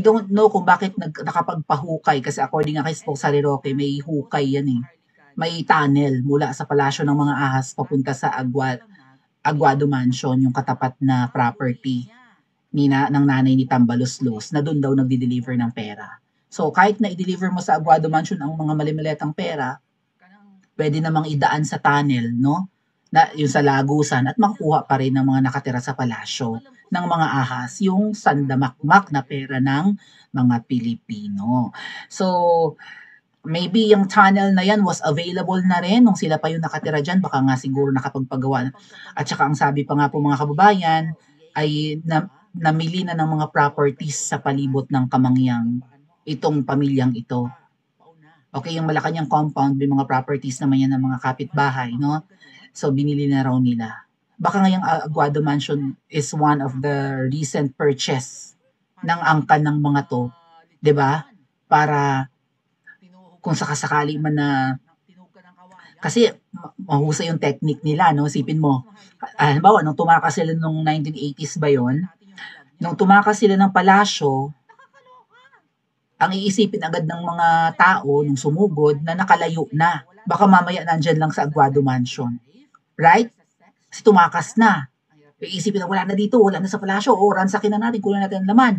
don't know kung bakit nakapagpahukay kasi according nga kay Spokesman Roque, may hukay yan eh. May tunnel mula sa palasyo ng mga ahas papunta sa Aguado Mansion, yung katapat na property ng nanay ni Tambaloslos na doon daw nagdi-deliver ng pera. So kahit na i-deliver mo sa Aguado Mansion ang mga malimaletang pera, pwede namang idaan sa tunnel, no? Na yung sa Lagusan at makuha pa rin ng mga nakatira sa palasyo ng mga ahas yung sandamakmak na pera ng mga Pilipino. So, maybe yung tunnel na yan was available na rin nung sila pa yung nakatira dyan, baka nga siguro nakapagpagawa. At saka ang sabi pa nga po mga kababayan, ay namili na ng mga properties sa palibot ng Kamangyang itong pamilyang ito. Okay, yung Malacanang compound, may mga properties naman yan ng mga kapitbahay, no? So, binili na raw nila. Baka ngayong Aguado Mansion is one of the recent purchase ng angkan ng mga to, 'di ba? Para kung sakasakali man na kasi mahusay yung technique nila, no? Isipin mo, halimbawa, nung tumakas sila nung 1980s ba yon? Nung tumakas sila ng palasyo, ang iisipin agad ng mga tao nung sumugod na nakalayo na. Baka mamaya nandyan lang sa Aguado Mansion. Right? Kasi tumakas na. Iisipin na wala na dito, wala na sa palasyo. O, ransakin na natin, kunin natin ang laman.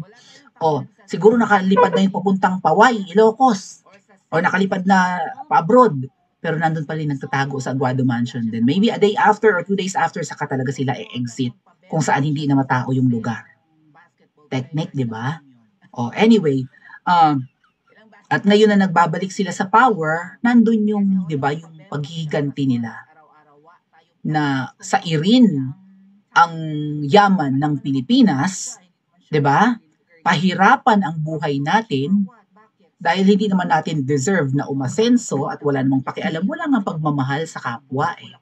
O, siguro nakalipad na yung papuntang Paway, Ilocos. O nakalipad na pa-abroad. Pero nandun pa rin nagtatago sa Aguado Mansion din. Maybe a day after or 2 days after, saka talaga sila i-exit kung saan hindi na matao yung lugar. Technique, di ba? O, anyway, at ngayon na nagbabalik sila sa power, nandun yung, di ba, yung paghihiganti nila na sa irin ang yaman ng Pilipinas, di ba? Pahirapan ang buhay natin dahil hindi naman natin deserve na umasenso at wala namang pakialam, wala nga pagmamahal sa kapwa eh.